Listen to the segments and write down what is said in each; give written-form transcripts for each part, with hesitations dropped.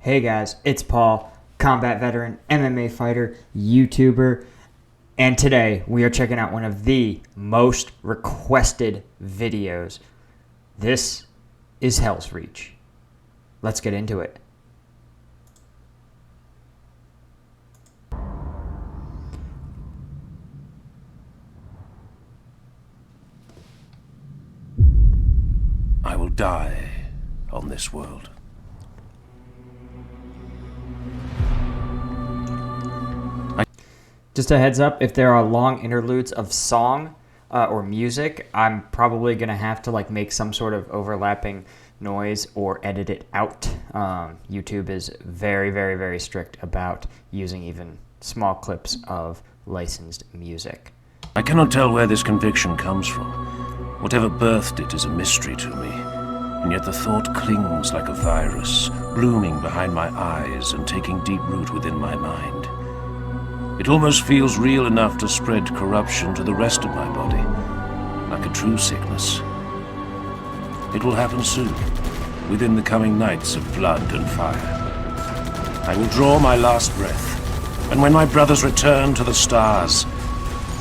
Hey guys, it's Paul, combat veteran, MMA fighter, YouTuber, and today we are checking out one of the most requested videos. This is Helsreach. Let's get into it. I will die on this world. Just a heads up, if there are long interludes of song or music, I'm probably going to have to make some sort of overlapping noise or edit it out. YouTube is very, very, very strict about using even small clips of licensed music. I cannot tell where this conviction comes from. Whatever birthed it is a mystery to me, and yet the thought clings like a virus, blooming behind my eyes and taking deep root within my mind. It almost feels real enough to spread corruption to the rest of my body, like a true sickness. It will happen soon, within the coming nights of blood and fire. I will draw my last breath, and when my brothers return to the stars,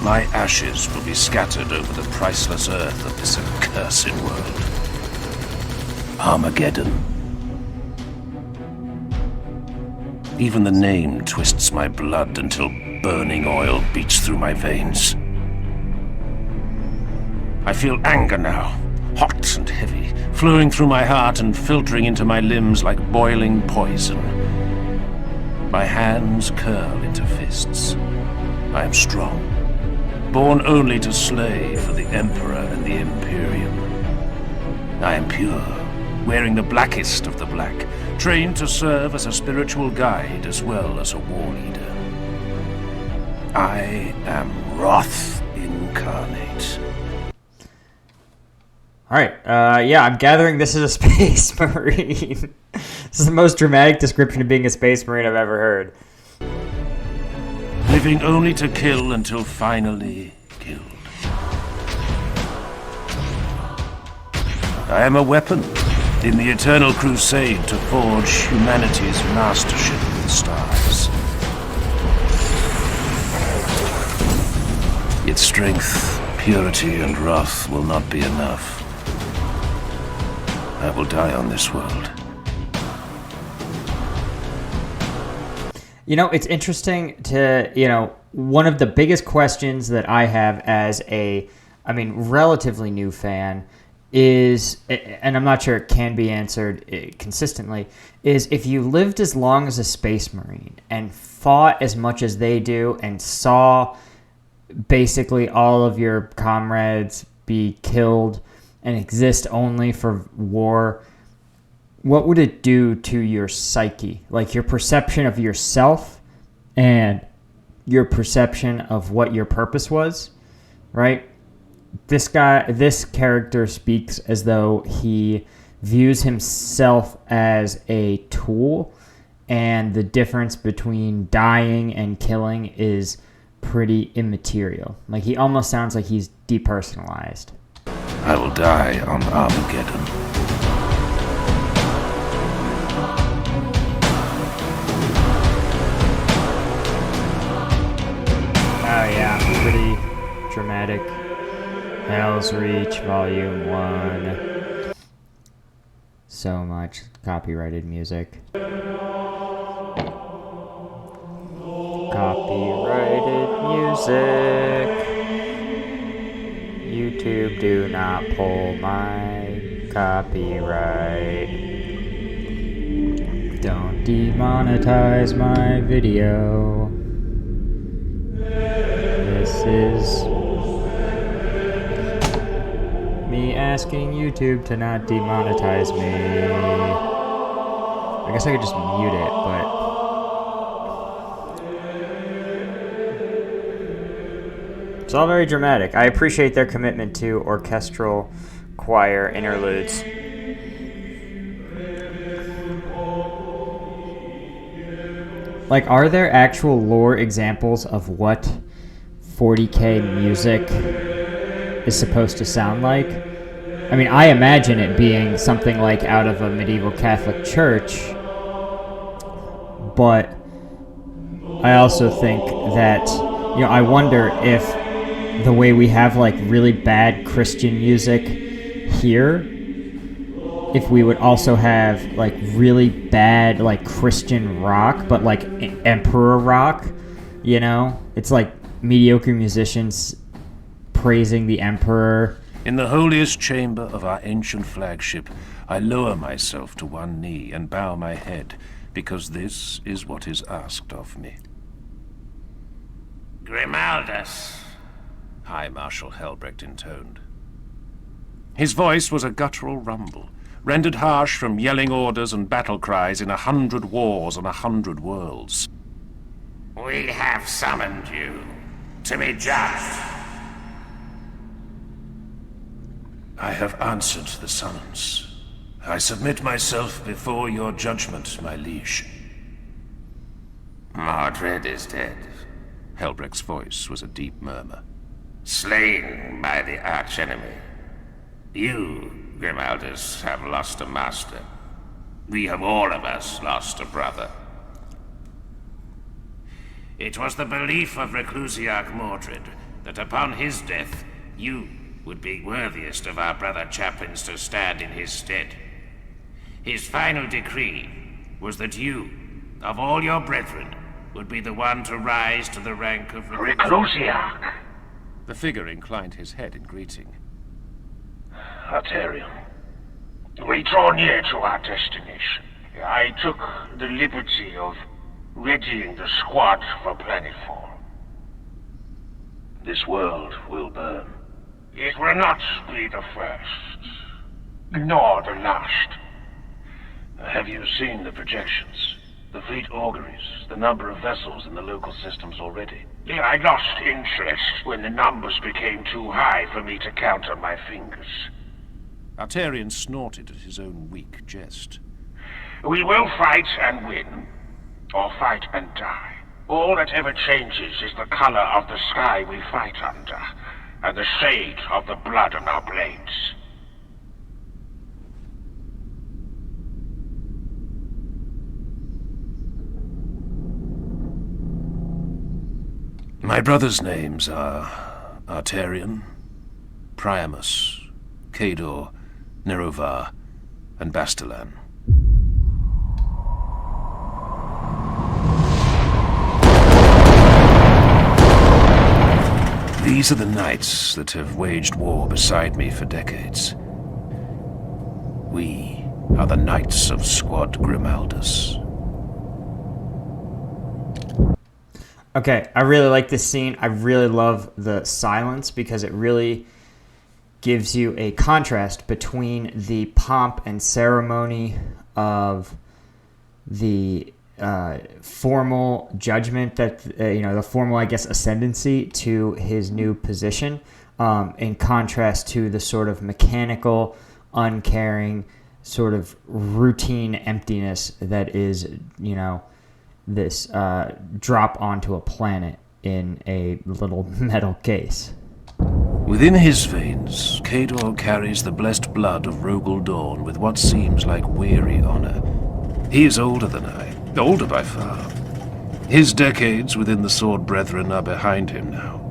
my ashes will be scattered over the priceless earth of this accursed world. Armageddon. Even the name twists my blood until burning oil beats through my veins. I feel anger now, hot and heavy, flowing through my heart and filtering into my limbs like boiling poison. My hands curl into fists. I am strong, born only to slay for the Emperor and the Imperium. I am pure, wearing the blackest of the black, trained to serve as a spiritual guide as well as a war leader. I am wrath incarnate. Alright, yeah, I'm gathering this is a Space Marine. This is the most dramatic description of being a Space Marine I've ever heard. Living only to kill until finally killed. I am a weapon in the eternal crusade to forge humanity's mastership of the stars. Yet strength, purity, and wrath will not be enough. I will die on this world. You know, it's interesting to, one of the biggest questions that I have as relatively new fan is, and I'm not sure it can be answered consistently, is if you lived as long as a Space Marine and fought as much as they do and saw basically all of your comrades be killed and exist only for war, what would it do to your psyche? Like your perception of yourself and your perception of what your purpose was, right? This character speaks as though he views himself as a tool, and the difference between dying and killing is pretty immaterial. Like, he almost sounds like he's depersonalized. I will die on Armageddon. Oh yeah, pretty dramatic. Helsreach, Volume 1. So much copyrighted music. Copyrighted music. YouTube, do not pull my copyright. Don't demonetize my video. This is me asking YouTube to not demonetize me. I guess I could just mute it, but it's all very dramatic. I appreciate their commitment to orchestral choir interludes. Like, are there actual lore examples of what 40K music is supposed to sound like? I mean, I imagine it being something like out of a medieval Catholic church, but I also think that, I wonder if the way we have like really bad Christian music here, if we would also have like really bad like Christian rock, but like emperor rock, it's like mediocre musicians praising the emperor. In the holiest chamber of our ancient flagship, I lower myself to one knee and bow my head, because this is what is asked of me. Grimaldus, High Marshal Helbrecht intoned. His voice was a guttural rumble, rendered harsh from yelling orders and battle cries in 100 wars on 100 worlds. we have summoned you to be judged. I have answered the summons. I submit myself before your judgment, my liege. Mordred is dead, Helbrecht's voice was a deep murmur. slain by the archenemy. You, Grimaldus, have lost a master. We have all of us lost a brother. It was the belief of Reclusiarch Mordred that upon his death, you would be worthiest of our brother chaplains to stand in his stead. His final decree was that you, of all your brethren, would be the one to rise to the rank of Reclusiarch. The figure inclined his head in greeting. Arterion. We draw near to our destination. I took the liberty of readying the squad for planetfall. This world will burn. It will not be the first, nor the last. Have you seen the projections? The fleet auguries, the number of vessels in the local systems already? Yeah, I lost interest when the numbers became too high for me to count on my fingers. Arterion snorted at his own weak jest. We will fight and win, or fight and die. All that ever changes is the color of the sky we fight under, and the shade of the blood on our blades. My brothers' names are Arterion, Priamus, Cador, Nerovar, and Bastilan. These are the knights that have waged war beside me for decades. We are the Knights of Squad Grimaldus. Okay, I really like this scene. I really love the silence because it really gives you a contrast between the pomp and ceremony of the formal judgment that, the formal, I guess, ascendancy to his new position, in contrast to the sort of mechanical, uncaring, sort of routine emptiness that is, this drop onto a planet in a little metal case. Within his veins, Cador carries the blessed blood of Rogel Dawn with what seems like weary honor. He is older than I, older by far. His decades within the Sword Brethren are behind him now.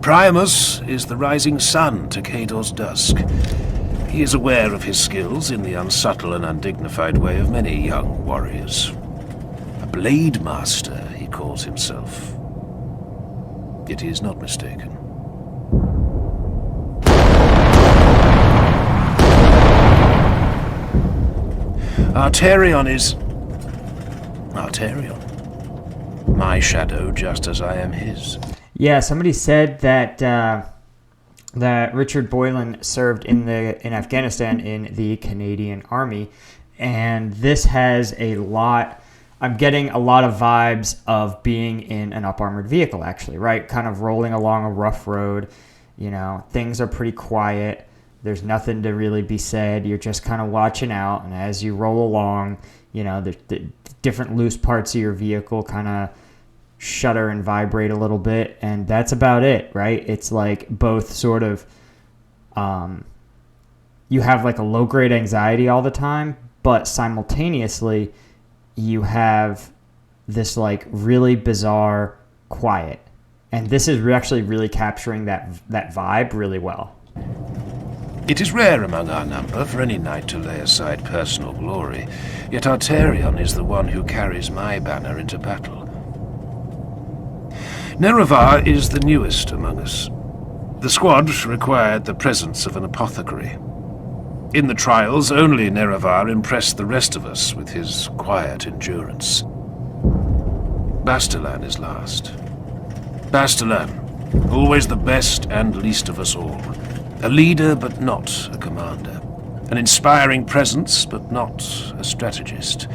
Priamus is the rising sun to Cador's dusk. He is aware of his skills in the unsubtle and undignified way of many young warriors. A blade master, he calls himself. Yet he is not mistaken. Arterion is... Arterion. My shadow, just as I am his. Yeah, somebody said that that Richard Boylen served in Afghanistan in the Canadian Army, and this has a lot... I'm getting a lot of vibes of being in an up-armored vehicle, actually, right? Kind of rolling along a rough road. Things are pretty quiet. There's nothing to really be said. You're just kind of watching out, and as you roll along, the different loose parts of your vehicle kind of shudder and vibrate a little bit, and that's about it, right? It's like both sort of, you have like a low-grade anxiety all the time, but simultaneously, you have this like really bizarre quiet, and this is actually really capturing that vibe really well. It is rare among our number for any knight to lay aside personal glory, yet Arterion is the one who carries my banner into battle. Nerevar is the newest among us. The squad required the presence of an apothecary. In the trials, only Nerevar impressed the rest of us with his quiet endurance. Bastilan is last. Bastilan, always the best and least of us all. A leader, but not a commander. An inspiring presence, but not a strategist.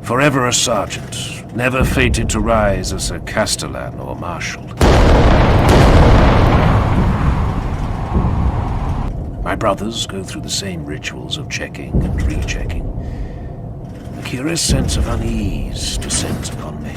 Forever a sergeant, never fated to rise as a castellan or marshal. My brothers go through the same rituals of checking and rechecking. A curious sense of unease descends upon me.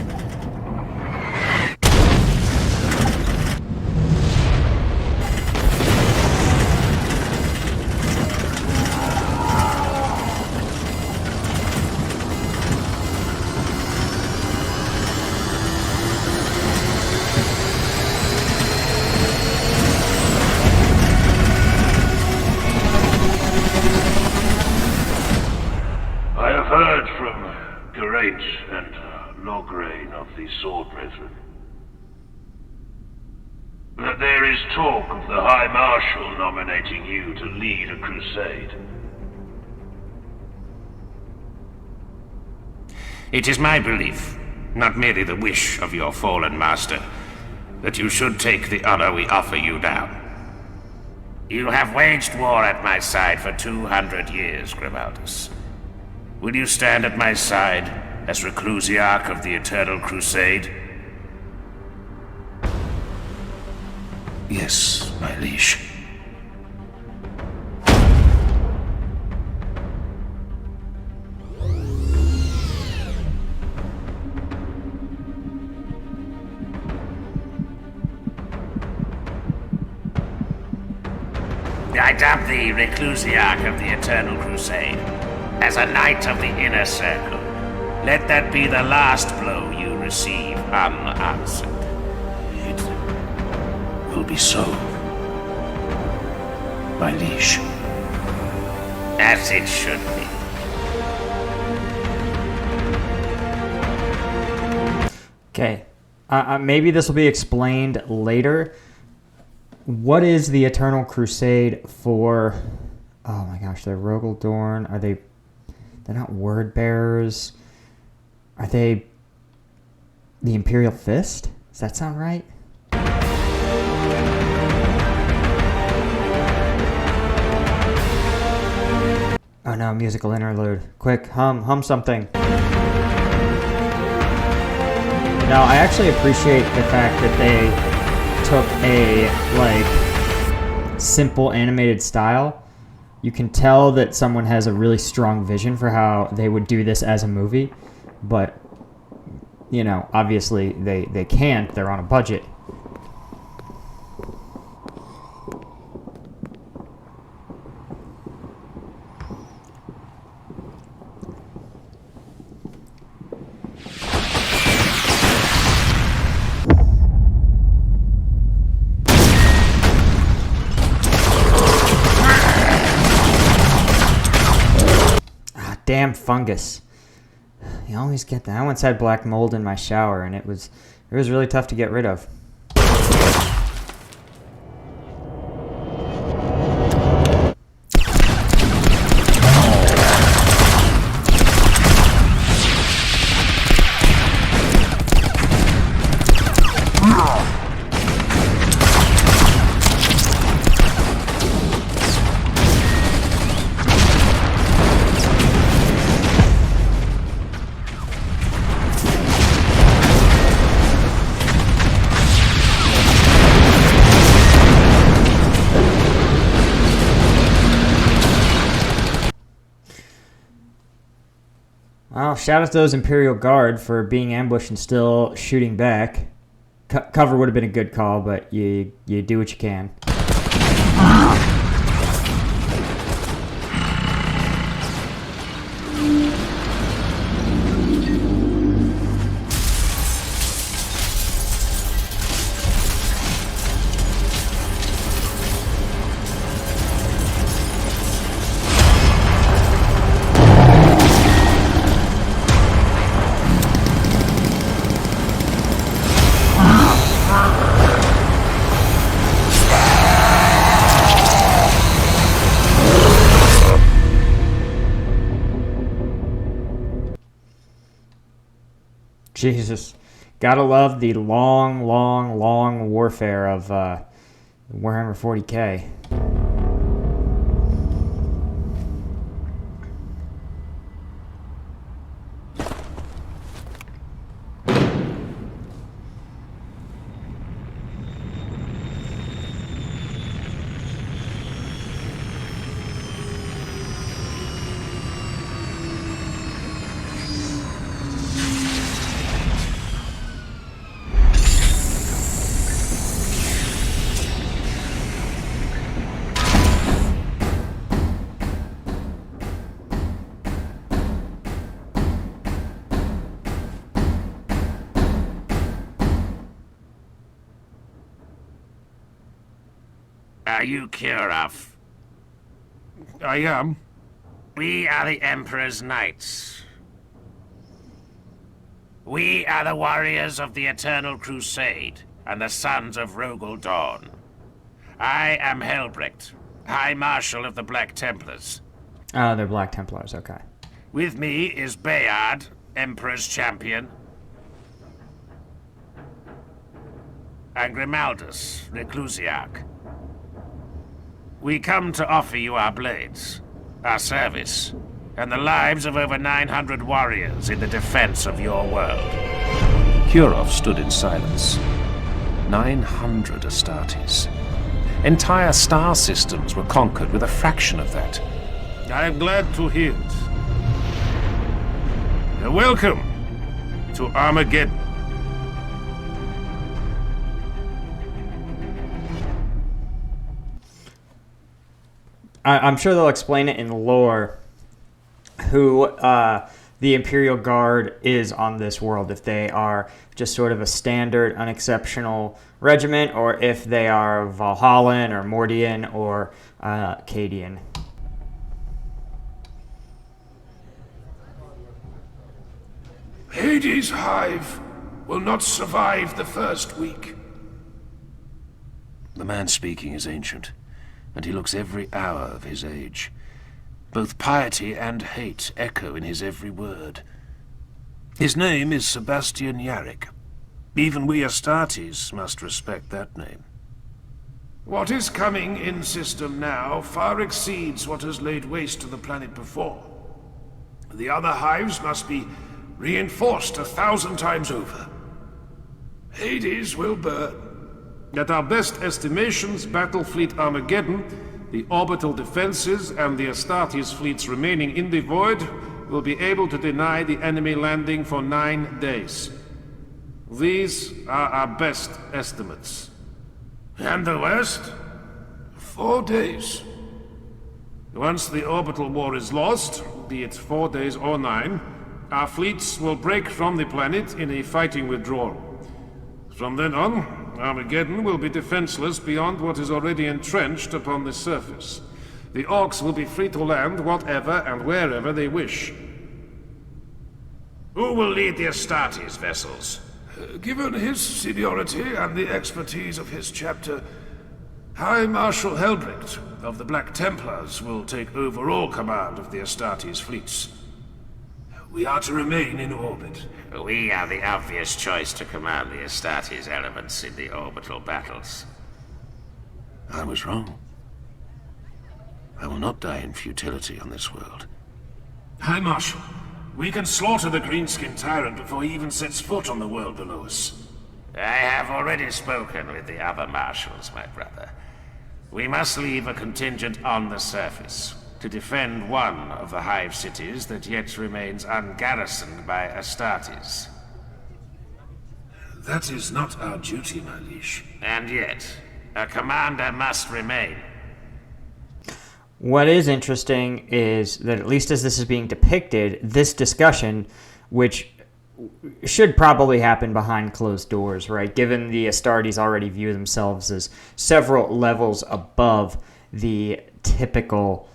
Sword Brethren, that there is talk of the High Marshal nominating you to lead a crusade. It is my belief, not merely the wish of your fallen master, that you should take the honor we offer you now. You have waged war at my side for 200 years, Grimaldus. Will you stand at my side as Reclusiarch of the Eternal Crusade? Yes, my liege. I dub thee Reclusiarch of the Eternal Crusade, as a knight of the Inner Circle. Let that be the last blow you receive unanswered. It will be so, my liege. As it should be. Okay, maybe this will be explained later. What is the Eternal Crusade for? Oh my gosh, they're Rogaldorn. Are they? They're not word bearers. Are they the Imperial Fist? Does that sound right? Oh no, musical interlude. Quick, hum something. Now, I actually appreciate the fact that they took a, simple animated style. You can tell that someone has a really strong vision for how they would do this as a movie. But, obviously they can't. They're on a budget. Damn fungus. You always get that. I once had black mold in my shower, and it was really tough to get rid of. Well, shout out to those Imperial Guard for being ambushed and still shooting back. Cover would have been a good call, but you do what you can. Jesus. Gotta love the long, long, long warfare of Warhammer 40k. Are you Kirov? I am. We are the Emperor's Knights. We are the warriors of the Eternal Crusade and the sons of Rogel Dawn. I am Helsreach, High Marshal of the Black Templars. Oh, they're Black Templars, okay. With me is Bayard, Emperor's Champion, and Grimaldus, Reclusiarch. We come to offer you our blades, our service, and the lives of over 900 warriors in the defense of your world. Kirov stood in silence. 900 Astartes. Entire star systems were conquered with a fraction of that. I am glad to hear it. Welcome to Armageddon. I'm sure they'll explain it in lore who the Imperial Guard is on this world, if they are just sort of a standard, unexceptional regiment, or if they are Valhallan or Mordian or Cadian. Hades' hive will not survive the first week. The man speaking is ancient, and he looks every hour of his age. Both piety and hate echo in his every word. His name is Sebastian Yarrick. Even we Astartes must respect that name. What is coming in system now far exceeds what has laid waste to the planet before. The other hives must be reinforced 1,000 times over. Hades will burn. At our best estimations, Battle Fleet Armageddon, the orbital defenses, and the Astartes fleets remaining in the void will be able to deny the enemy landing for 9 days. These are our best estimates. And the worst? 4 days. Once the orbital war is lost, be it 4 days or 9, our fleets will break from the planet in a fighting withdrawal. From then on, Armageddon will be defenseless beyond what is already entrenched upon the surface. The Orcs will be free to land whatever and wherever they wish. Who will lead the Astartes vessels? Given his seniority and the expertise of his chapter, High Marshal Helsreach of the Black Templars will take overall command of the Astartes fleets. We are to remain in orbit. We are the obvious choice to command the Astartes elements in the orbital battles. I was wrong. I will not die in futility on this world. High Marshal, we can slaughter the Greenskin Tyrant before he even sets foot on the world below us. I have already spoken with the other marshals, my brother. We must leave a contingent on the surface to defend one of the hive cities that yet remains ungarrisoned by Astartes. That is not our duty, my liege. And yet, a commander must remain. What is interesting is that, at least as this is being depicted, this discussion, which should probably happen behind closed doors, right? Given the Astartes already view themselves as several levels above the typical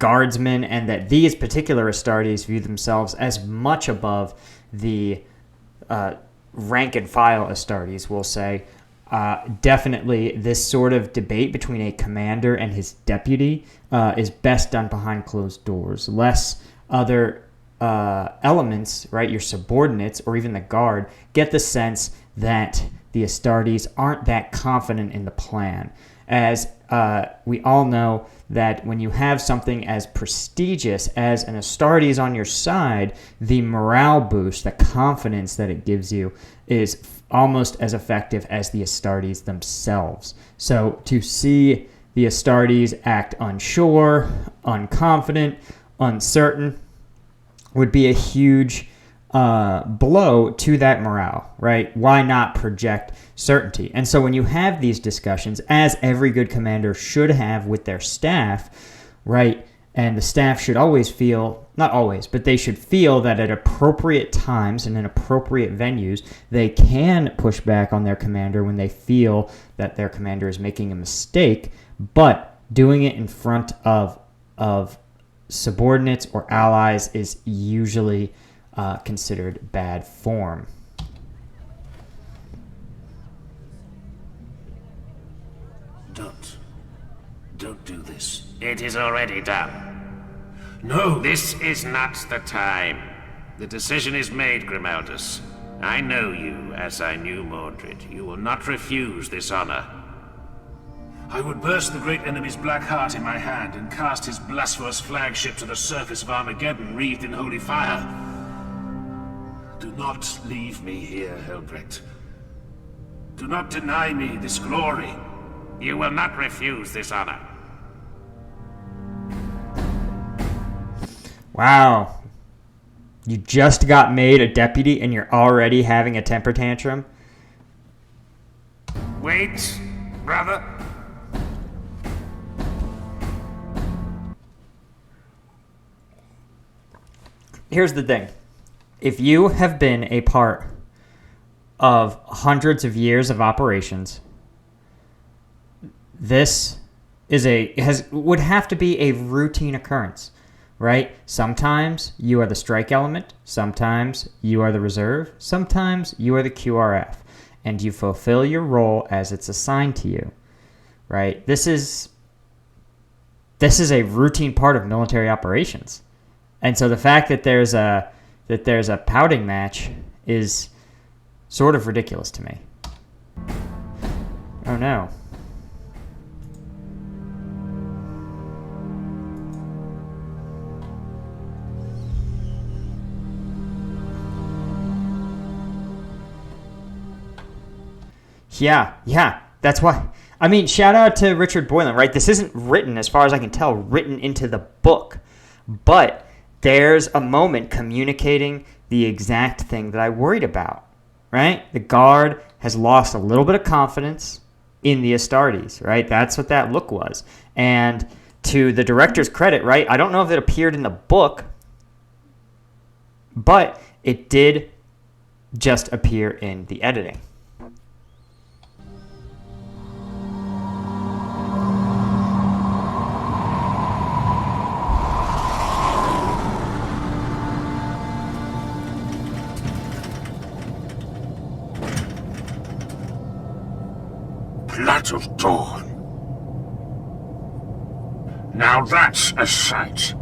guardsmen, and that these particular Astartes view themselves as much above the rank and file Astartes, we'll say. Definitely this sort of debate between a commander and his deputy is best done behind closed doors. Less other elements, right, your subordinates or even the guard, get the sense that the Astartes aren't that confident in the plan. As we all know that when you have something as prestigious as an Astartes on your side, the morale boost, the confidence that it gives you is almost as effective as the Astartes themselves. So to see the Astartes act unsure, unconfident, uncertain would be a huge blow to that morale, right? Why not project certainty? And so when you have these discussions, as every good commander should have with their staff, right? And the staff should always feel, not always, but they should feel that at appropriate times and in appropriate venues, they can push back on their commander when they feel that their commander is making a mistake, but doing it in front of subordinates or allies is usually considered bad form. Don't do this. It is already done. No! This is not the time. The decision is made, Grimaldus. I know you as I knew Mordred. You will not refuse this honor. I would burst the great enemy's black heart in my hand and cast his blasphemous flagship to the surface of Armageddon, wreathed in holy fire. Do not leave me here, Helbrecht. Do not deny me this glory. You will not refuse this honor. Wow. You just got made a deputy and you're already having a temper tantrum? Wait, brother. Here's the thing. If you have been a part of hundreds of years of operations, this would have to be a routine occurrence, right? Sometimes you are the strike element, sometimes you are the reserve, sometimes you are the QRF, and you fulfill your role as it's assigned to you, right? This is a routine part of military operations. And so the fact that there's a pouting match is sort of ridiculous to me. Oh no. Yeah, that's why. I mean, shout out to Richard Boylen, right? This isn't written, as far as I can tell, written into the book. But there's a moment communicating the exact thing that I worried about, right? The guard has lost a little bit of confidence in the Astartes, right? That's what that look was. And to the director's credit, right? I don't know if it appeared in the book, but it did just appear in the editing. Blood of dawn. Now that's a sight.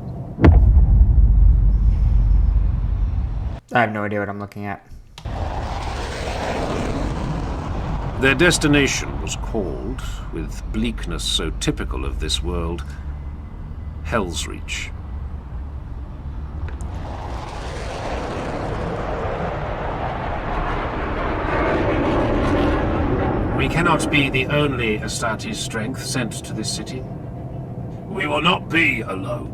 I have no idea what I'm looking at. Their destination was called, with bleakness so typical of this world, Helsreach. We cannot be the only Astartes strength sent to this city. We will not be alone.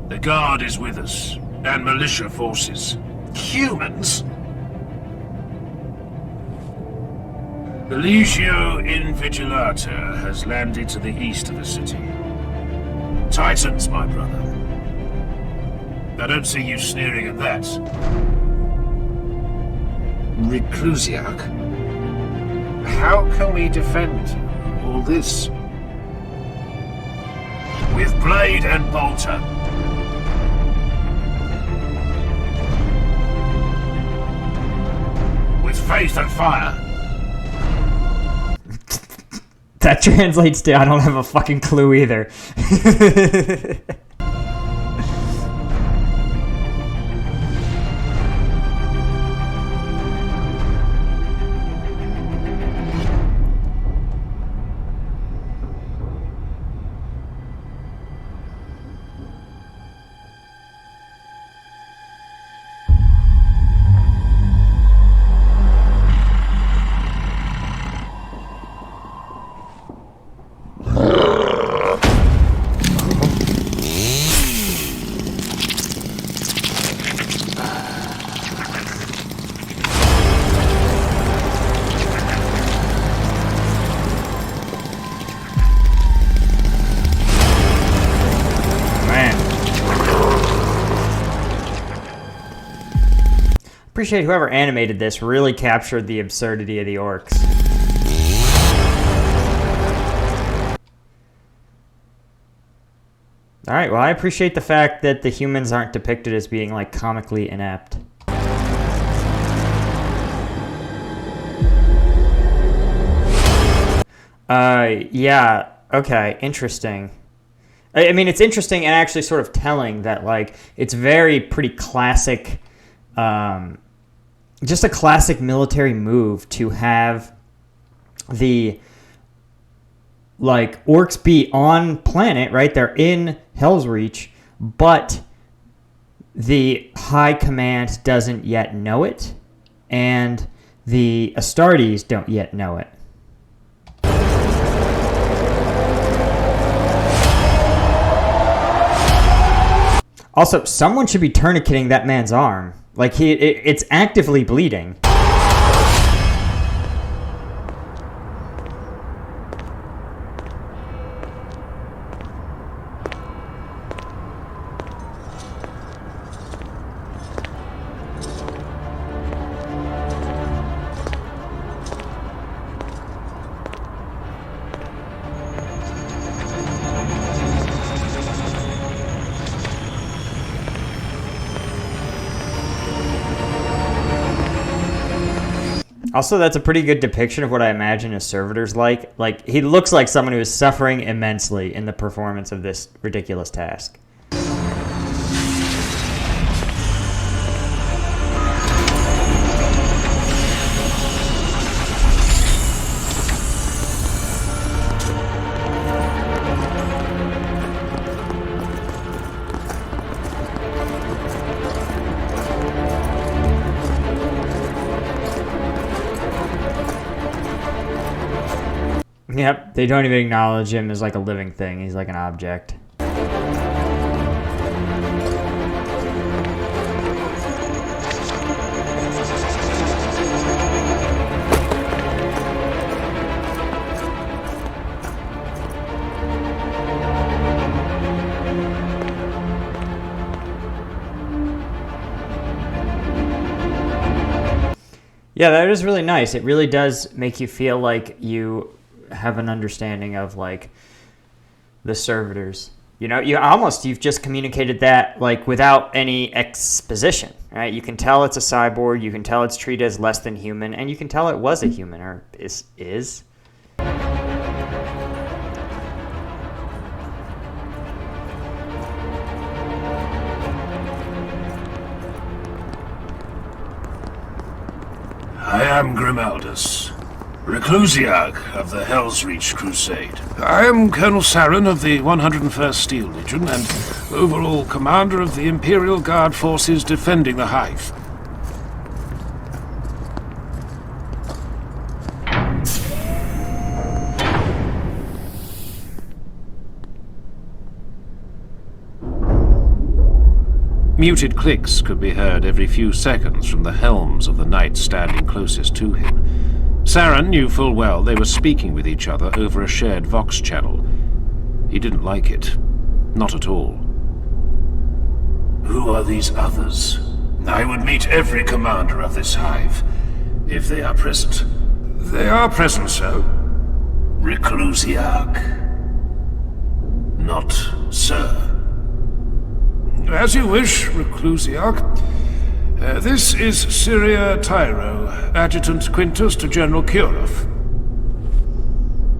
The Guard is with us, and militia forces. Humans? The Legio Invigilata has landed to the east of the city. Titans, my brother. I don't see you sneering at that. Reclusiac? How can we defend all this? With blade and bolter. With faith and fire. That translates to I don't have a fucking clue either. appreciate whoever animated this really captured the absurdity of the orcs. All right, well, I appreciate the fact that the humans aren't depicted as being, like, comically inept. Yeah, okay, interesting. I mean, it's interesting and actually sort of telling that, like, it's very pretty classic, just a classic military move to have the, like, orcs be on planet, right? They're in Helsreach, but the high command doesn't yet know it, and the Astartes don't yet know it. Also, someone should be tourniqueting that man's arm. Like, it's actively bleeding. Also, that's a pretty good depiction of what I imagine a servitor's like. Like, he looks like someone who is suffering immensely in the performance of this ridiculous task. Yep, they don't even acknowledge him as like a living thing. He's like an object. Yeah, that is really nice. It really does make you feel like you have an understanding of, like, the servitors. You know, you've just communicated that, like, without any exposition, right? You can tell it's a cyborg, you can tell it's treated as less than human, and you can tell it was a human, or is. I am Grimaldus, Reclusiarch of the Helsreach Crusade. I am Colonel Saren of the 101st Steel Legion and overall commander of the Imperial Guard forces defending the Hive. Muted clicks could be heard every few seconds from the helms of the knights standing closest to him. Saren knew full well they were speaking with each other over a shared Vox channel. He didn't like it. Not at all. Who are these others? I would meet every commander of this hive, if they are present. They are present, sir. Reclusiarch. Not sir. As you wish, Reclusiarch. This is Syria Tyro, Adjutant Quintus to General Kurov.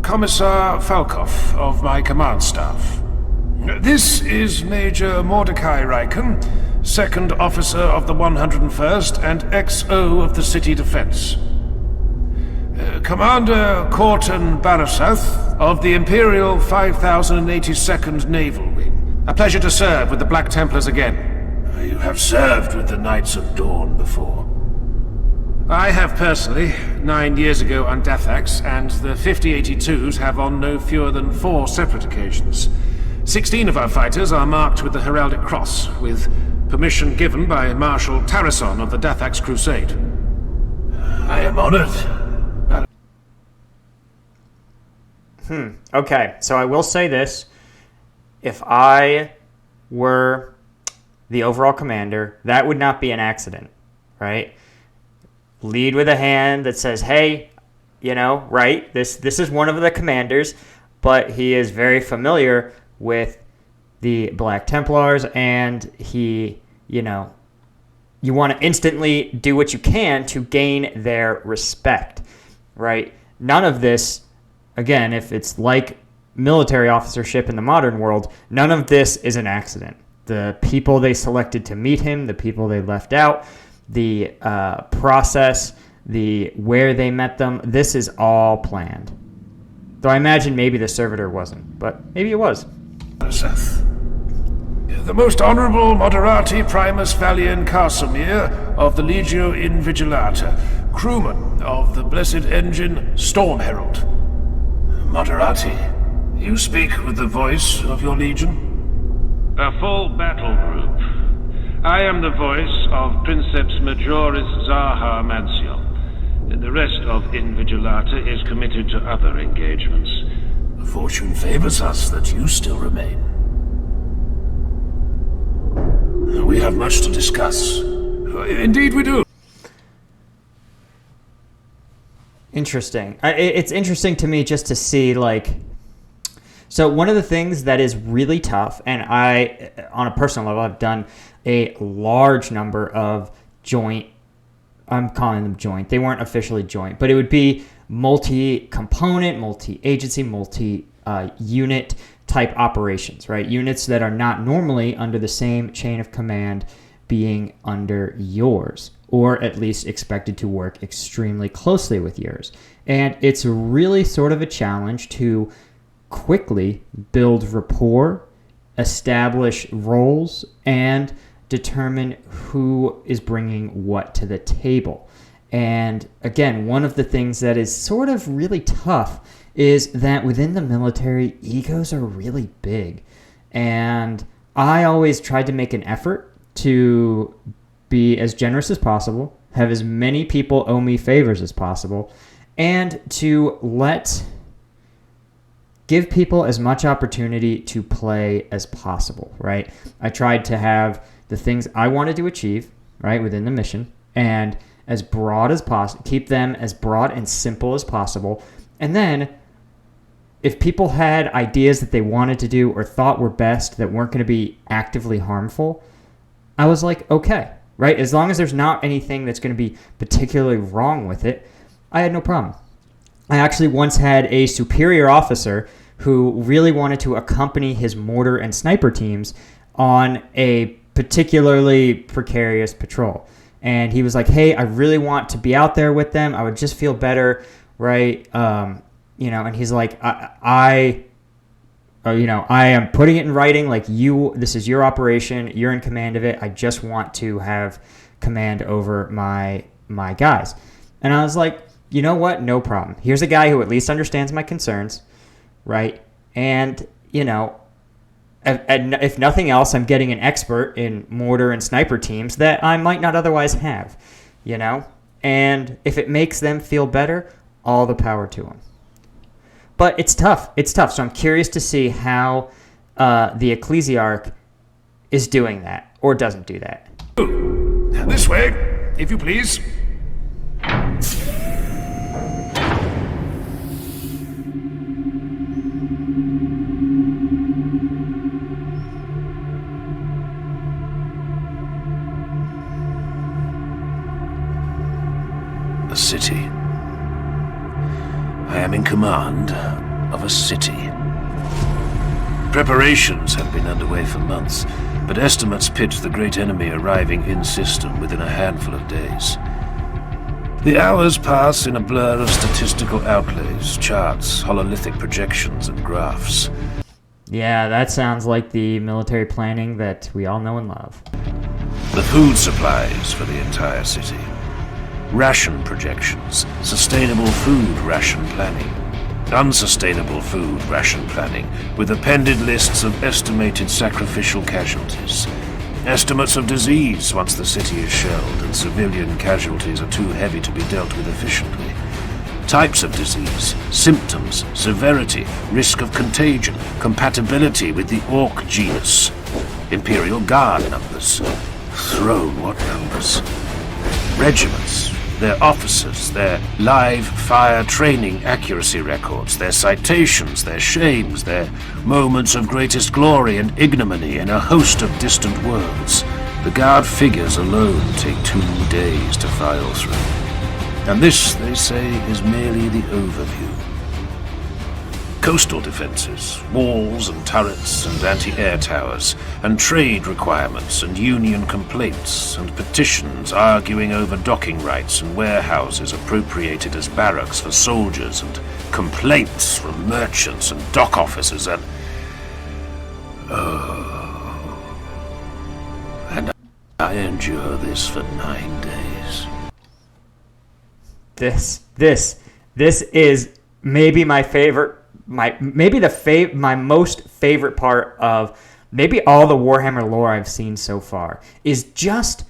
Commissar Falkov of my command staff. This is Major Mordecai Reichen, Second Officer of the 101st and XO of the City Defense. Commander Corton Barasath of the Imperial 5082nd Naval Wing. A pleasure to serve with the Black Templars again. You have served with the Knights of Dawn before. I have personally, 9 years ago on Dathax, and the 5082s have on no fewer than 4 separate occasions. 16 of our fighters are marked with the Heraldic Cross, with permission given by Marshal Tarrason of the Dathax Crusade. I am honored. Okay, so I will say this. If I were the overall commander, that would not be an accident, right? lead with a hand that says, hey, right, this is one of the commanders, but he is very familiar with the Black Templars, and he, you want to instantly do what you can to gain their respect, right? None of this, again, if it's like military officership in the modern world, none of this is an accident. The people they selected to meet him, the people they left out, the process, the where they met them, this is all planned. Though I imagine maybe the servitor wasn't, but maybe it was. Seth. The most honorable Moderati Primus Valian Casimir of the Legio Invigilata, crewman of the blessed engine Storm Herald. Moderati, you speak with the voice of your legion? A full battle group. I am the voice of Princeps Majoris Zaha Mancion. The rest of Invigilata is committed to other engagements. Fortune favors us that you still remain. We have much to discuss. Indeed we do. Interesting. It's interesting to me just to see, so one of the things that is really tough, and I, on a personal level, I've done a large number of joint, I'm calling them joint, they weren't officially joint, but it would be multi-component, multi-agency, multi-unit type operations, right? Units that are not normally under the same chain of command being under yours, or at least expected to work extremely closely with yours. And it's really sort of a challenge to quickly build rapport, establish roles, and determine who is bringing what to the table. And again, one of the things that is sort of really tough is that within the military, egos are really big. And I always tried to make an effort to be as generous as possible, have as many people owe me favors as possible, and to give people as much opportunity to play as possible, right? I tried to have the things I wanted to achieve, right, within the mission, and as broad as possible, keep them as broad and simple as possible. And then if people had ideas that they wanted to do or thought were best that weren't going to be actively harmful, I was like, okay, right? As long as there's not anything that's going to be particularly wrong with it, I had no problem. I actually once had a superior officer who really wanted to accompany his mortar and sniper teams on a particularly precarious patrol. And he was like, hey, I really want to be out there with them. I would just feel better, right? And he's like, I am putting it in writing, this is your operation, you're in command of it. I just want to have command over my guys. And I was like, you know what? No problem. Here's a guy who at least understands my concerns, right? And, if nothing else, I'm getting an expert in mortar and sniper teams that I might not otherwise have, And if it makes them feel better, all the power to them. But it's tough. So I'm curious to see how the Ecclesiarch is doing that or doesn't do that. This way, if you please. A city. I am in command of a city. Preparations have been underway for months, but estimates pitch the great enemy arriving in system within a handful of days. The hours pass in a blur of statistical outlays, charts, hololithic projections, and graphs. Yeah, that sounds like the military planning that we all know and love. The food supplies for the entire city. Ration projections, sustainable food ration planning, unsustainable food ration planning, with appended lists of estimated sacrificial casualties, estimates of disease once the city is shelled and civilian casualties are too heavy to be dealt with efficiently, types of disease, symptoms, severity, risk of contagion, compatibility with the orc genus, Imperial Guard numbers, throne what numbers, regiments, their officers, their live fire training accuracy records, their citations, their shames, their moments of greatest glory and ignominy in a host of distant worlds. The guard figures alone take 2 days to file through. And this, they say, is merely the overview. Coastal defenses, walls and turrets and anti-air towers, and trade requirements and union complaints, and petitions arguing over docking rights and warehouses appropriated as barracks for soldiers, and complaints from merchants and dock officers, and... And I endure this for 9 days. This is maybe my favorite, my most favorite part of maybe all the Warhammer lore I've seen so far, is just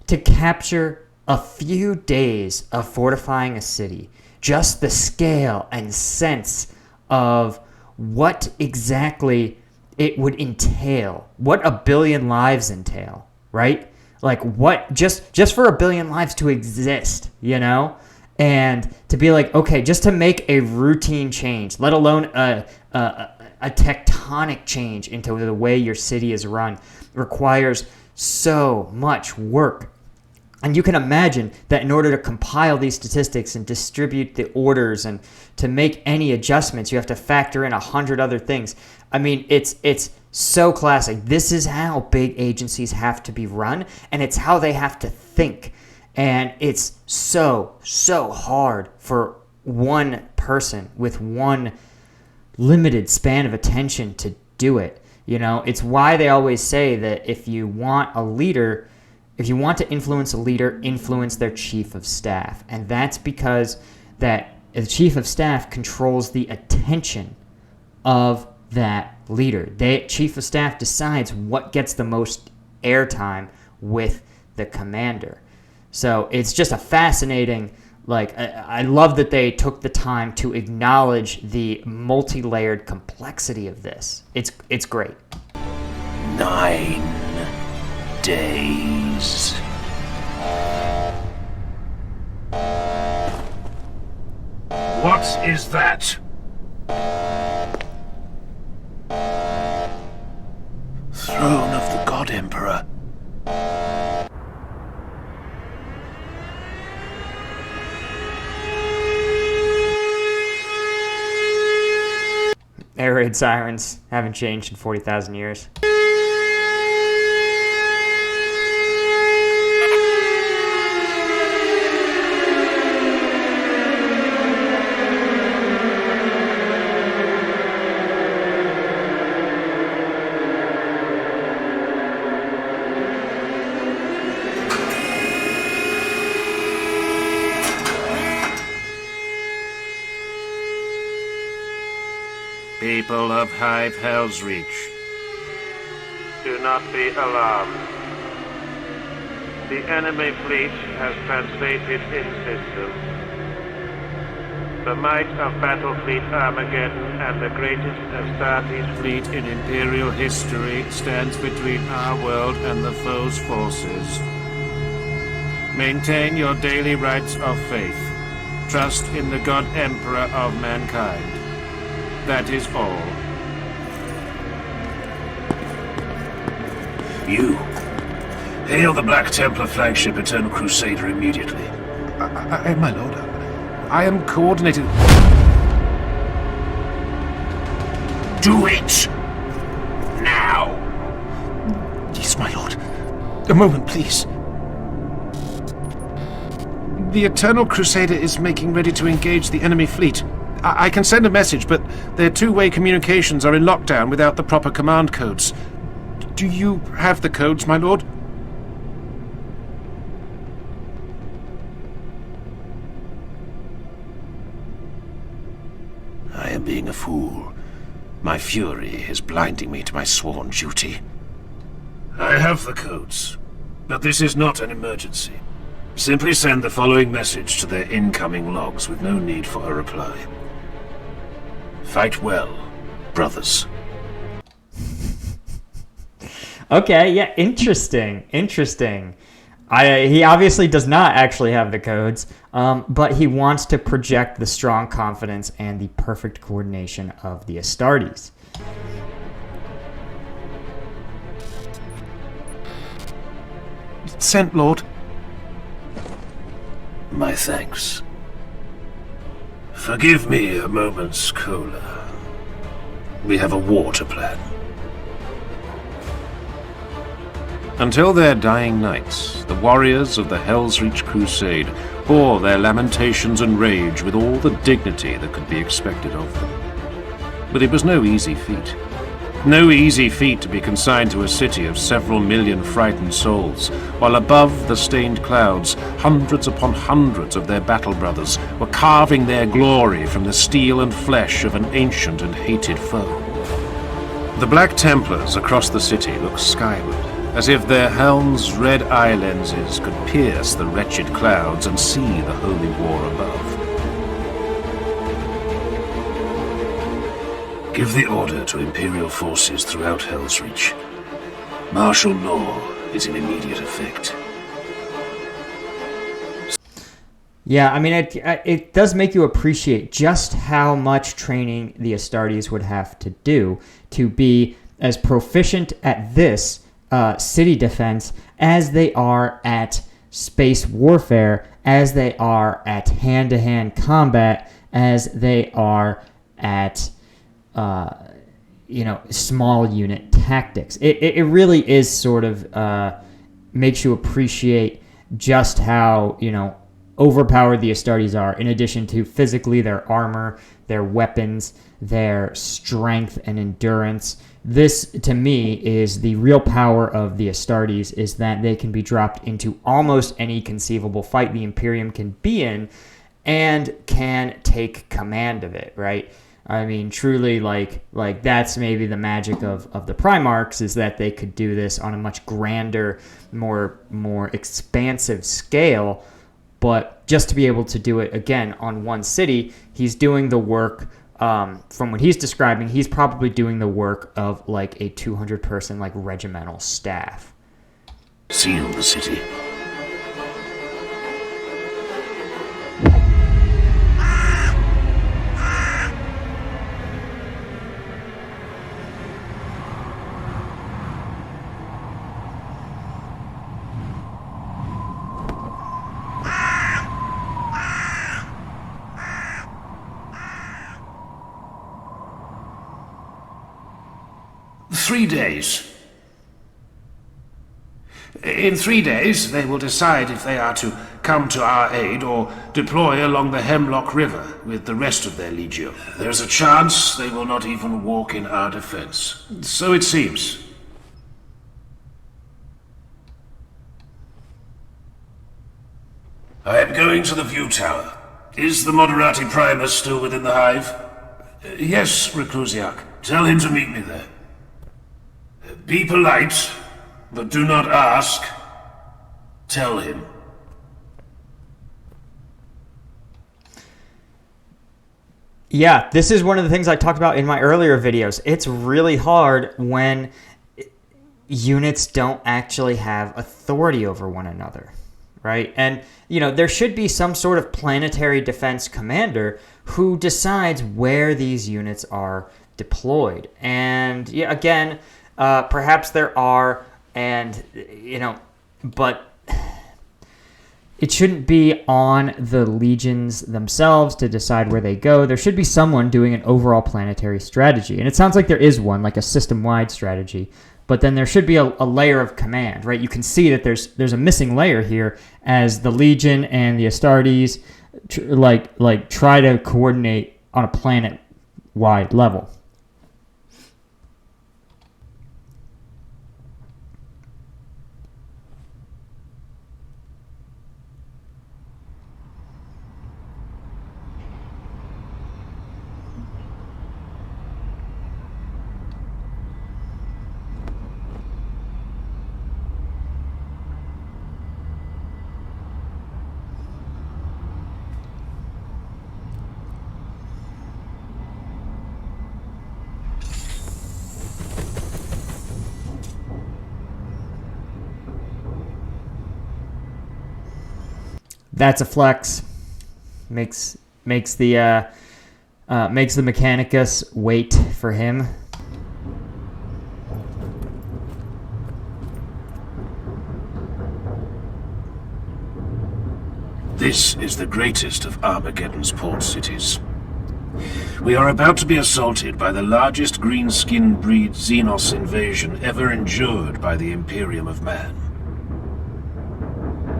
to capture a few days of fortifying a city. Just the scale and sense of what exactly it would entail, what a billion lives entail, right? Like what, just for a billion lives to exist, you know? And to be like, okay, just to make a routine change, let alone a tectonic change into the way your city is run, requires so much work. And you can imagine that in order to compile these statistics and distribute the orders and to make any adjustments, you have to factor in 100 other things. I mean, it's so classic. This is how big agencies have to be run, and it's how they have to think. And it's so hard for one person with one limited span of attention to do it. You know, it's why they always say that if you want to influence a leader, influence their chief of staff. And that's because that the chief of staff controls the attention of that leader. Chief of staff decides what gets the most airtime with the commander. So it's just a fascinating, I love that they took the time to acknowledge the multi-layered complexity of this. It's great. 9 days. What is that? Throne of the God Emperor. Air raid sirens haven't changed in 40,000 years. People of Hive Helsreach, do not be alarmed. The enemy fleet has translated in system. The might of Battlefleet Armageddon and the greatest Astartes fleet in Imperial history stands between our world and the foe's forces. Maintain your daily rites of faith. Trust in the God Emperor of mankind. That is all. You. Hail the Black Templar flagship Eternal Crusader immediately. My lord, I am coordinated... Do it! Now! Yes, my lord. A moment, please. The Eternal Crusader is making ready to engage the enemy fleet. I can send a message, but their two-way communications are in lockdown without the proper command codes. Do you have the codes, my lord? I am being a fool. My fury is blinding me to my sworn duty. I have the codes, but this is not an emergency. Simply send the following message to their incoming logs with no need for a reply. Fight well, brothers. Okay, yeah, interesting. He obviously does not actually have the codes, but he wants to project the strong confidence and the perfect coordination of the Astartes. Sent, Lord. My thanks. Forgive me a moment's cola. We have a war to plan. Until their dying nights, the warriors of the Helsreach Crusade bore their lamentations and rage with all the dignity that could be expected of them. But it was no easy feat. No easy feat to be consigned to a city of several million frightened souls, while above the stained clouds, hundreds upon hundreds of their battle brothers were carving their glory from the steel and flesh of an ancient and hated foe. The Black Templars across the city looked skyward, as if their helms' red eye lenses could pierce the wretched clouds and see the holy war above. Give the order to Imperial forces throughout Helsreach. Martial law is in immediate effect. Yeah, I mean, it does make you appreciate just how much training the Astartes would have to do to be as proficient at this city defense as they are at space warfare, as they are at hand-to-hand combat, as they are at small unit tactics. It really is sort of makes you appreciate just how overpowered the Astartes are, in addition to physically their armor, their weapons, their strength and endurance. This, to me, is the real power of the Astartes, is that they can be dropped into almost any conceivable fight the Imperium can be in and can take command of it, right? I mean, truly, like that's maybe the magic of the Primarchs, is that they could do this on a much grander, more expansive scale. But just to be able to do it again on one city, he's doing the work. From what he's describing, he's probably doing the work of like a 200-person like regimental staff. Seal the city. In 3 days, they will decide if they are to come to our aid or deploy along the Hemlock River with the rest of their legion. There's a chance they will not even walk in our defense. So it seems. I am going to the view tower. Is the Moderati Primus still within the hive? Yes, Reclusiac. Tell him to meet me there. Be polite, but do not ask. Tell him. Yeah, this is one of the things I talked about in my earlier videos. It's really hard when units don't actually have authority over one another, right? And, there should be some sort of planetary defense commander who decides where these units are deployed. And, yeah, again, perhaps there are, and, but it shouldn't be on the legions themselves to decide where they go. There should be someone doing an overall planetary strategy. And it sounds like there is one, like a system-wide strategy. But then there should be a layer of command, right? You can see that there's a missing layer here as the Legion and the Astartes try to coordinate on a planet-wide level. That's a flex. Makes the Mechanicus wait for him. This is the greatest of Armageddon's port cities. We are about to be assaulted by the largest green-skinned breed Xenos invasion ever endured by the Imperium of Man.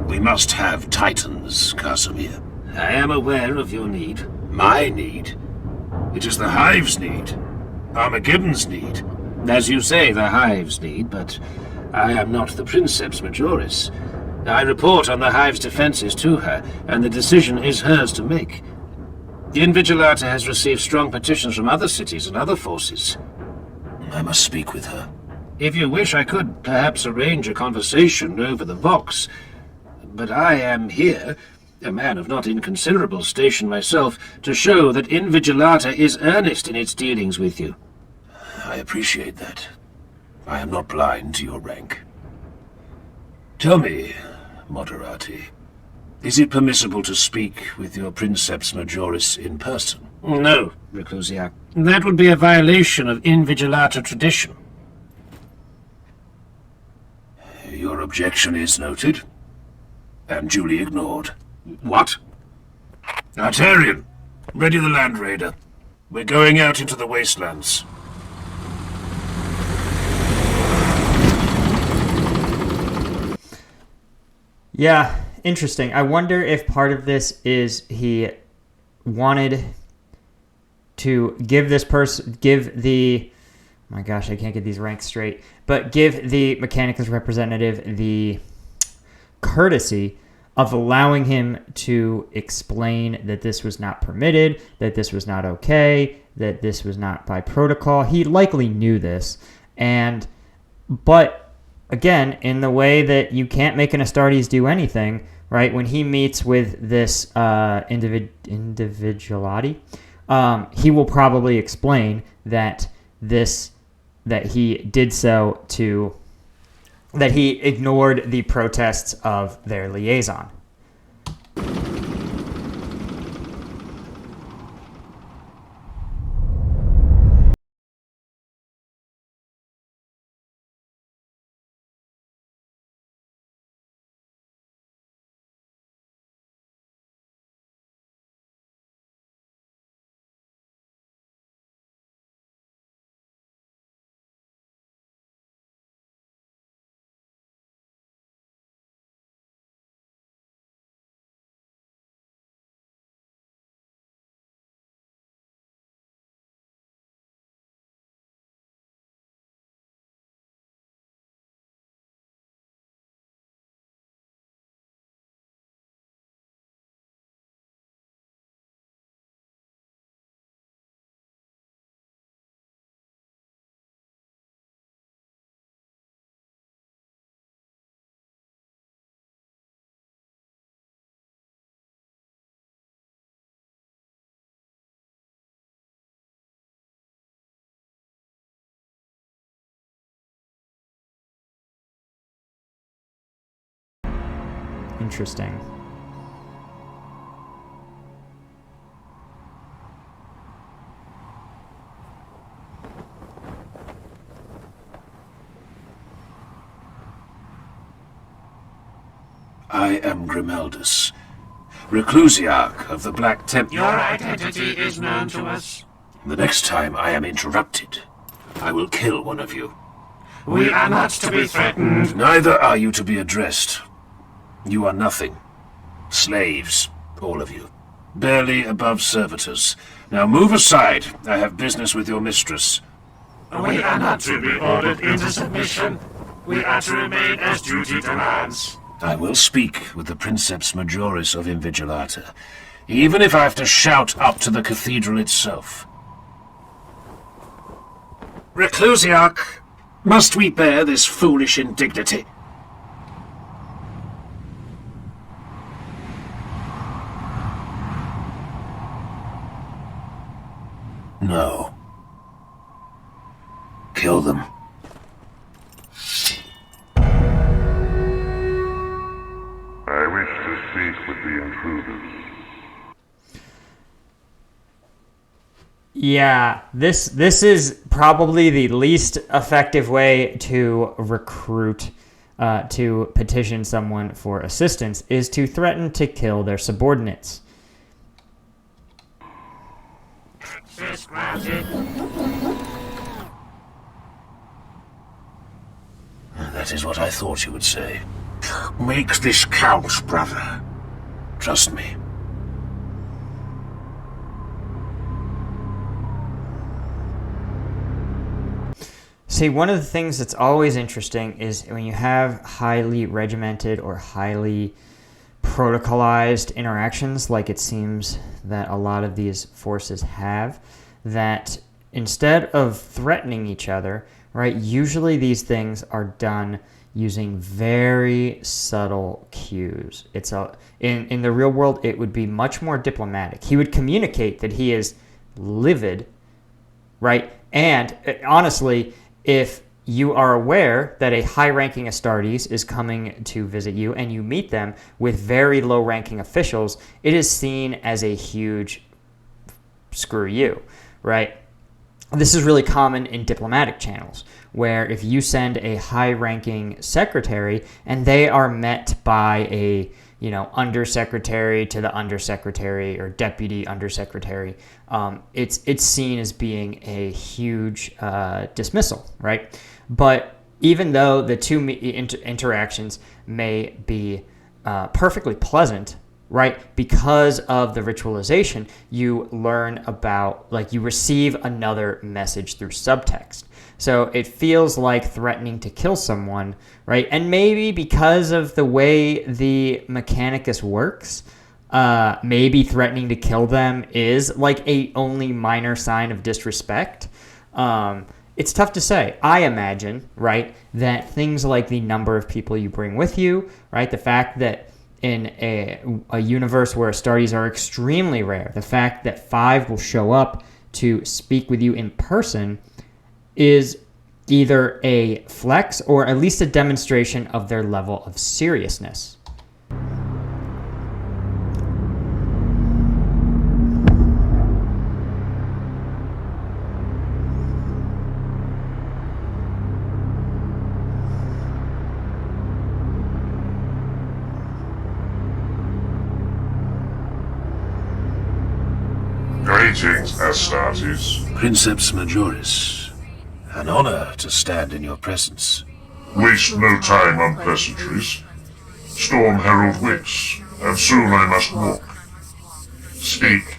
We must have Titans, Casimir. I am aware of your need. My need. It is the Hive's need. Armageddon's need. As you say, the Hive's need, but I am not the Princeps Majoris. I report on the Hive's defenses to her, and the decision is hers to make. The Invigilata has received strong petitions from other cities and other forces. I must speak with her. If you wish, I could perhaps arrange a conversation over the Vox. But I am here, a man of not inconsiderable station myself, to show that Invigilata is earnest in its dealings with you. I appreciate that. I am not blind to your rank. Tell me, Moderati, is it permissible to speak with your Princeps Majoris in person? No, Reclusiac. That would be a violation of Invigilata tradition. Your objection is noted, and duly ignored. What? Artarian, ready the Land Raider. We're going out into the wastelands. Yeah, interesting. I wonder if part of this is he wanted to give the, oh my gosh, I can't get these ranks straight, but give the Mechanicus representative the courtesy of allowing him to explain that this was not permitted, that this was not okay, that this was not by protocol. He likely knew this, but again, in the way that you can't make an Astartes do anything, right? When he meets with this individuality, he will probably explain that he did so that he ignored the protests of their liaison. Interesting. I am Grimaldus, Reclusiarch of the Black Temple. Your identity is known to us. The next time I am interrupted, I will kill one of you. We are not to be threatened. Neither are you to be addressed. You are nothing. Slaves, all of you. Barely above servitors. Now move aside. I have business with your mistress. We are not to be ordered into submission. We are to remain as duty demands. I will speak with the Princeps Majoris of Invigilata, even if I have to shout up to the cathedral itself. Reclusiarch, must we bear this foolish indignity? No. Kill them. I wish to speak meet with the intruders. Yeah, this is probably the least effective way to recruit, to petition someone for assistance, is to threaten to kill their subordinates. Access granted. That is what I thought you would say. Make this count, brother. Trust me. See, one of the things that's always interesting is when you have highly regimented or highly protocolized interactions, like it seems that a lot of these forces have, that instead of threatening each other, right, usually these things are done using very subtle cues. In the real world, it would be much more diplomatic. He would communicate that he is livid, right? And honestly, if you are aware that a high-ranking Astartes is coming to visit you and you meet them with very low-ranking officials, it is seen as a huge screw you, right? This is really common in diplomatic channels, where if you send a high-ranking secretary and they are met by a undersecretary to the undersecretary or deputy undersecretary, it's seen as being a huge dismissal, right? But even though the two interactions may be perfectly pleasant, right, because of the ritualization, you learn about, you receive another message through subtext. So it feels like threatening to kill someone, right? And maybe because of the way the Mechanicus works, maybe threatening to kill them is like a only minor sign of disrespect. It's tough to say. I imagine, right, that things like the number of people you bring with you, right, the fact that in a universe where Astartes are extremely rare, the fact that 5 will show up to speak with you in person is either a flex or at least a demonstration of their level of seriousness. Greetings, Astartes. Princeps Majoris. An honor to stand in your presence. Waste no time on pleasantries. Storm herald wits, and soon I must walk. Speak.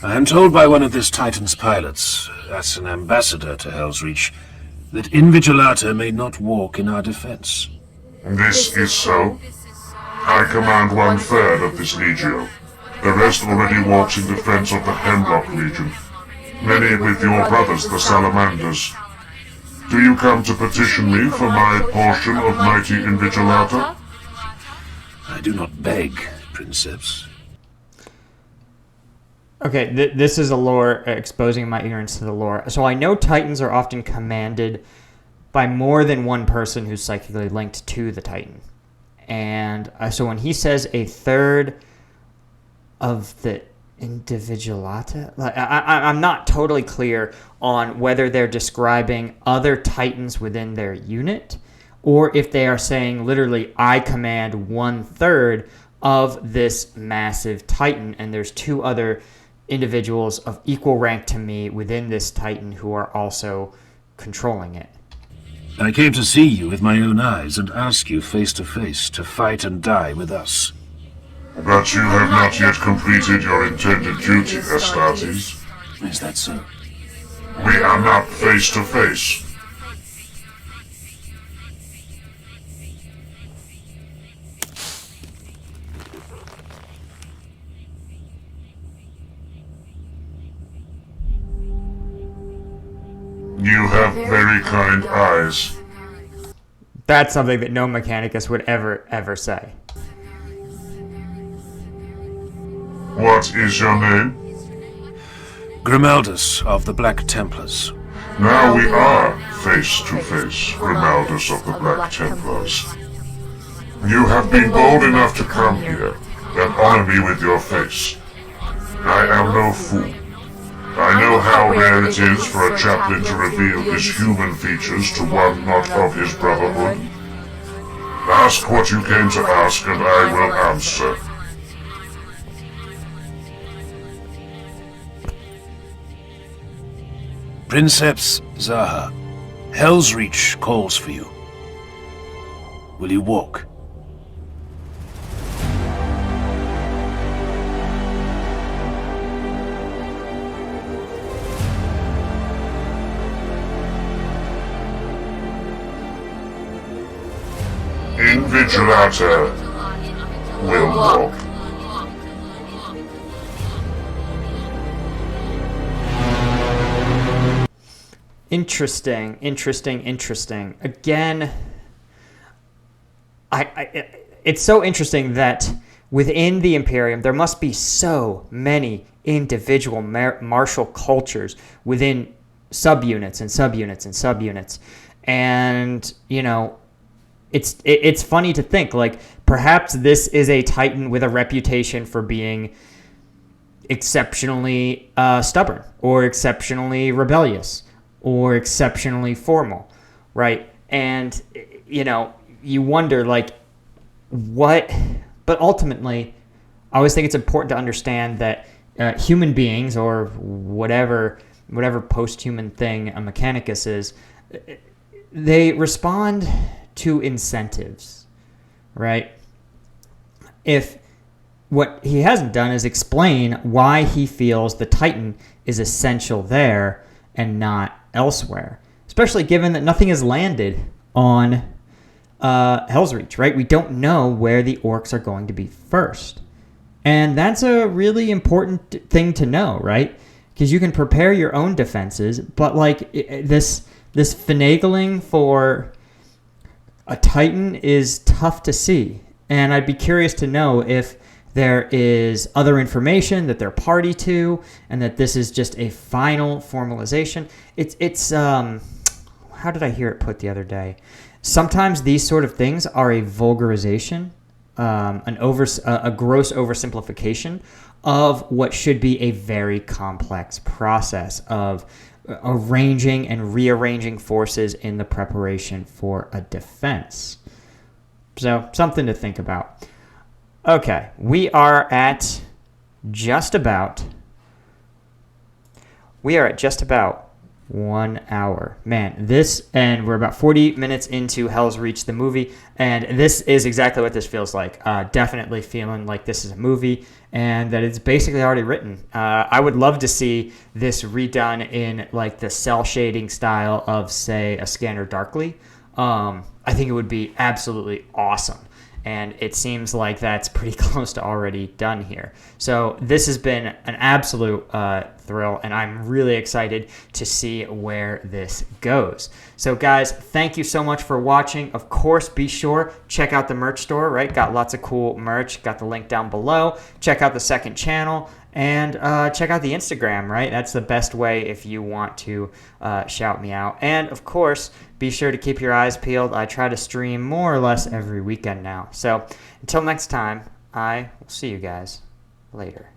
I am told by one of this Titan's pilots, as an ambassador to Helsreach, that Invigilata may not walk in our defense. This is so. I command 1/3 of this legio. The rest already walks in defense of the Hemlock Legion. Many with your brothers, the Salamanders. Do you come to petition me for my portion of mighty Invigilata? I do not beg, Princeps. Okay, this is a lore exposing my ignorance to the lore. So I know Titans are often commanded by more than one person who's psychically linked to the Titan. And so when he says 1/3 of the Individualata, I'm not totally clear on whether they're describing other Titans within their unit, or if they are saying literally, I command 1/3 of this massive Titan, and there's 2 other individuals of equal rank to me within this Titan who are also controlling it. I came to see you with my own eyes and ask you face to face to fight and die with us. But you have not yet completed your intended duty, Astartes. Is that so? We are not face to face. You have very kind eyes. That's something that no Mechanicus would ever say. What is your name? Grimaldus of the Black Templars. Now we are face to face, Grimaldus of the Black Templars. You have been bold enough to come here, then honor me with your face. I am no fool. I know how rare it is for a chaplain to reveal his human features to one not of his brotherhood. Ask what you came to ask, and I will answer. Princeps Zaha, Helsreach calls for you. Will you walk? Invigilata will walk. Interesting. Again, it's so interesting that within the Imperium, there must be so many individual martial cultures within subunits and subunits and subunits. And, you know, it's funny to think, like, perhaps this is a Titan with a reputation for being exceptionally stubborn or exceptionally rebellious or exceptionally formal, right? And, you know, you wonder, like, what... But ultimately, I always think it's important to understand that human beings, or whatever post-human thing a Mechanicus is, they respond to incentives, right? If what he hasn't done is explain why he feels the Titan is essential there and not elsewhere, especially given that nothing has landed on Helsreach, right? We don't know where the orcs are going to be first. And that's a really important thing to know, right? Because you can prepare your own defenses, but like this finagling for a Titan is tough to see. And I'd be curious to know if there is other information that they're party to, and that this is just a final formalization. It's how did I hear it put the other day? Sometimes these sort of things are a vulgarization, a gross oversimplification of what should be a very complex process of arranging and rearranging forces in the preparation for a defense. So, something to think about. Okay, we are at just about 1 hour. Man, and we're about 40 minutes into Helsreach, the movie, and this is exactly what this feels like. Definitely feeling like this is a movie, and that it's basically already written. I would love to see this redone in like the cell shading style of, say, a Scanner Darkly. I think it would be absolutely awesome. And it seems like that's pretty close to already done here. So this has been an absolute thrill, and I'm really excited to see where this goes. So guys, thank you so much for watching. Of course, be sure, check out the merch store, right? Got lots of cool merch. Got the link down below. Check out the second channel. And check out the Instagram, right? That's the best way if you want to shout me out. And, of course, be sure to keep your eyes peeled. I try to stream more or less every weekend now. So until next time, I will see you guys later.